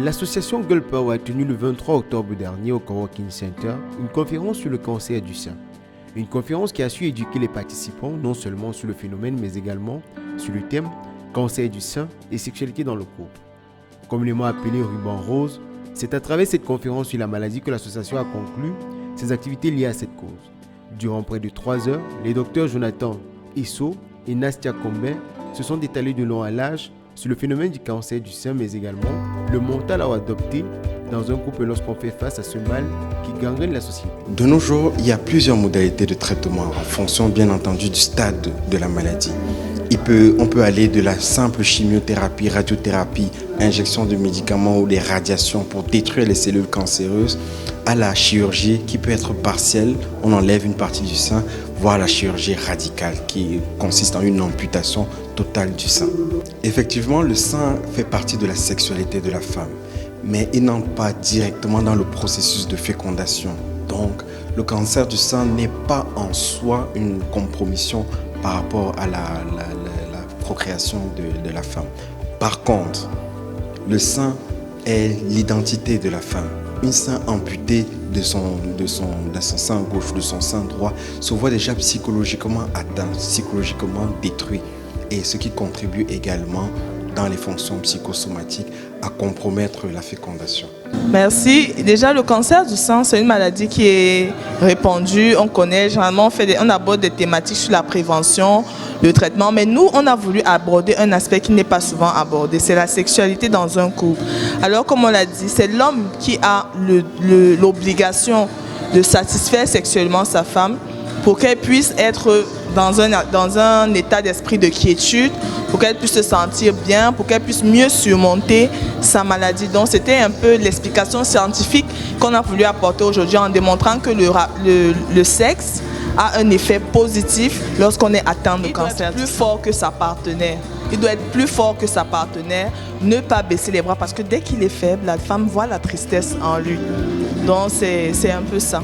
L'association Girl Power a tenu le 23 octobre dernier au Coworking Center une conférence sur le cancer du sein. Une conférence qui a su éduquer les participants non seulement sur le phénomène mais également sur le thème cancer du sein et sexualité dans le couple. Communément appelé ruban rose, c'est à travers cette conférence sur la maladie que l'association a conclu ses activités liées à cette cause. Durant près de 3 heures, les docteurs Jonathan Esso et Nastia Combin se sont étalés de long à large sur le phénomène du cancer du sein, mais également le mental à adopter dans un couple lorsqu'on fait face à ce mal qui gangrène la société. De nos jours, il y a plusieurs modalités de traitement en fonction, bien entendu, du stade de la maladie. On peut aller de la simple chimiothérapie, radiothérapie, injection de médicaments ou des radiations pour détruire les cellules cancéreuses, à la chirurgie qui peut être partielle, on enlève une partie du sein, voire la chirurgie radicale qui consiste en une amputation totale du sein. Effectivement, le sein fait partie de la sexualité de la femme, mais il n'entre pas directement dans le processus de fécondation. Donc, le cancer du sein n'est pas en soi une compromission par rapport à la procréation de la femme. Par contre, le sein est l'identité de la femme. Un sein amputé de son sein gauche, de son sein droit, se voit déjà psychologiquement atteint, psychologiquement détruit. Et ce qui contribue également dans les fonctions psychosomatiques à compromettre la fécondation. Merci. Déjà, le cancer du sein, c'est une maladie qui est répandue. On connaît, généralement, on aborde des thématiques sur la prévention, le traitement. Mais nous, on a voulu aborder un aspect qui n'est pas souvent abordé. C'est la sexualité dans un couple. Alors, comme on l'a dit, c'est l'homme qui a l'obligation de satisfaire sexuellement sa femme pour qu'elle puisse être dans un état d'esprit de quiétude, pour qu'elle puisse se sentir bien, pour qu'elle puisse mieux surmonter sa maladie. Donc c'était un peu l'explication scientifique qu'on a voulu apporter aujourd'hui en démontrant que le sexe a un effet positif lorsqu'on est atteint de cancer. Il doit être plus fort que sa partenaire. Il doit être plus fort que sa partenaire, ne pas baisser les bras parce que dès qu'il est faible, la femme voit la tristesse en lui. Donc c'est un peu ça.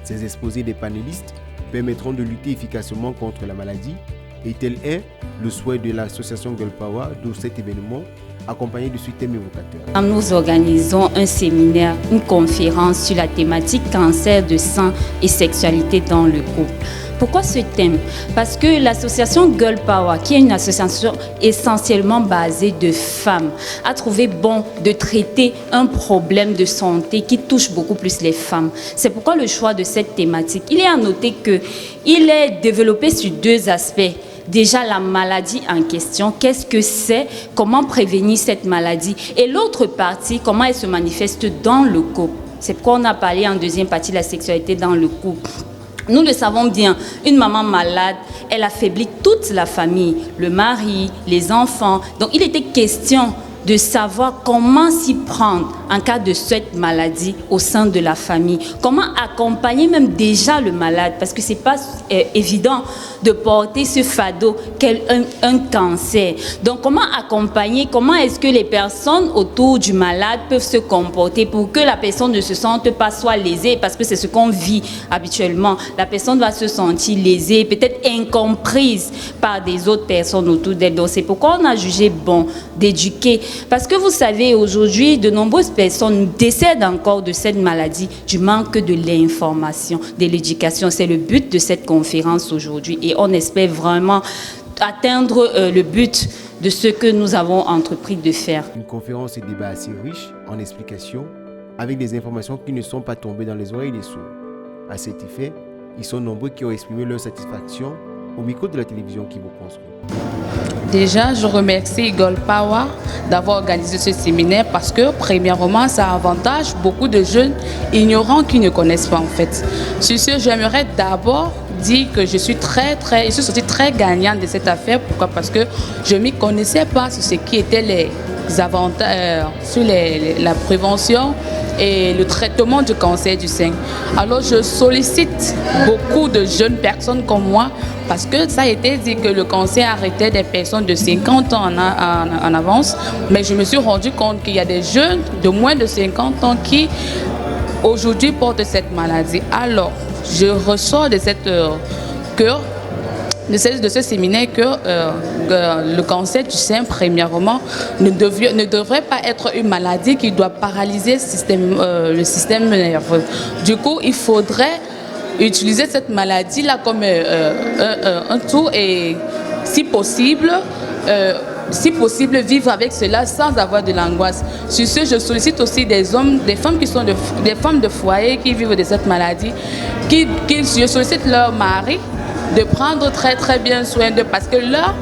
Ces exposés des panélistes permettront de lutter efficacement contre la maladie et tel est le souhait de l'association Girl Power de cet événement accompagné de ce thème évocateur. Nous organisons un séminaire, une conférence sur la thématique cancer de sein et sexualité dans le couple. Pourquoi ce thème? Parce que l'association Girl Power, qui est une association essentiellement basée de femmes, a trouvé bon de traiter un problème de santé qui touche beaucoup plus les femmes. C'est pourquoi le choix de cette thématique. Il est à noter qu'il est développé sur 2 aspects. Déjà la maladie en question, qu'est-ce que c'est, comment prévenir cette maladie, et l'autre partie, comment elle se manifeste dans le couple. C'est pourquoi on a parlé en deuxième partie de la sexualité dans le couple. Nous le savons bien, une maman malade, elle affaiblit toute la famille, le mari, les enfants. Donc il était question de savoir comment s'y prendre en cas de cette maladie au sein de la famille. Comment accompagner même déjà le malade, parce que ce n'est pas évident de porter ce fardeau qu'est un cancer. Donc comment accompagner, comment est-ce que les personnes autour du malade peuvent se comporter pour que la personne ne se sente pas soit lésée, parce que c'est ce qu'on vit habituellement. La personne va se sentir lésée, peut-être incomprise par des autres personnes autour d'elle. Donc c'est pourquoi on a jugé bon d'éduquer. Parce que vous savez, aujourd'hui, de nombreuses personnes décèdent encore de cette maladie, du manque de l'information, de l'éducation. C'est le but de cette conférence aujourd'hui et on espère vraiment atteindre le but de ce que nous avons entrepris de faire. Une conférence et débat assez riche en explications, avec des informations qui ne sont pas tombées dans les oreilles des sourds. À cet effet, ils sont nombreux qui ont exprimé leur satisfaction au micro de la télévision qui vous construit. Déjà, je remercie Girl Power d'avoir organisé ce séminaire parce que, premièrement, ça avantage beaucoup de jeunes ignorants qui ne connaissent pas en fait. Sur ce, j'aimerais d'abord dire que je suis sortie très gagnante de cette affaire. Pourquoi? Parce que je ne m'y connaissais pas sur ce qui étaient les avantages, sur la prévention et le traitement du cancer du sein. Alors, je sollicite beaucoup de jeunes personnes comme moi parce que ça a été dit que le cancer arrêtait des personnes de 50 ans en avance, mais je me suis rendu compte qu'il y a des jeunes de moins de 50 ans qui aujourd'hui portent cette maladie. Alors, je ressors de cette que de ce séminaire que le cancer du sein, premièrement, ne devrait pas être une maladie qui doit paralyser le système nerveux. Du coup, il faudrait utiliser cette maladie-là comme un tout et, si possible, vivre avec cela sans avoir de l'angoisse. Sur ce, je sollicite aussi des femmes qui sont des femmes de foyer qui vivent de cette maladie, je sollicite leur mari de prendre très très bien soin d'eux parce que leur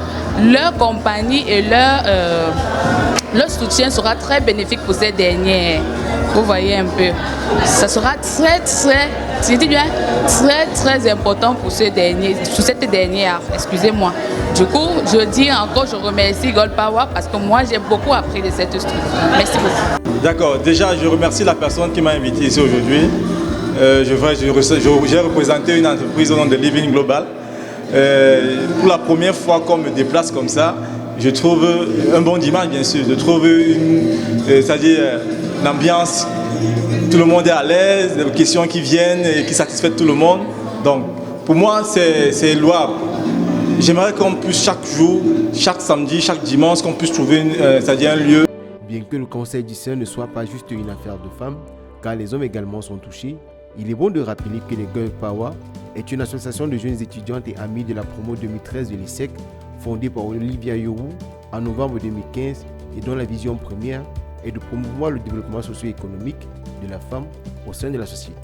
compagnie et leur soutien sera très bénéfique pour ces derniers. Vous voyez un peu, ça sera très important pour cette dernière, excusez-moi. Du coup, je dis encore, je remercie Gold Power parce que moi, j'ai beaucoup appris de cette structure. Merci beaucoup. D'accord, déjà, je remercie la personne qui m'a invité ici aujourd'hui. J'ai représenté une entreprise au nom de Living Global. Pour la première fois qu'on me déplace comme ça, je trouve un bon dimanche, bien sûr. Je trouve une ambiance, tout le monde est à l'aise, des questions qui viennent et qui satisfont tout le monde. Donc, pour moi, c'est louable. J'aimerais qu'on puisse chaque jour, chaque samedi, chaque dimanche, qu'on puisse trouver un lieu. Bien que le cancer du sein ne soit pas juste une affaire de femmes, car les hommes également sont touchés, il est bon de rappeler que les Girl Power est une association de jeunes étudiantes et amies de la promo 2013 de l'ISEC, fondée par Olivia Yourou en novembre 2015 et dont la vision première est de promouvoir le développement socio-économique de la femme au sein de la société.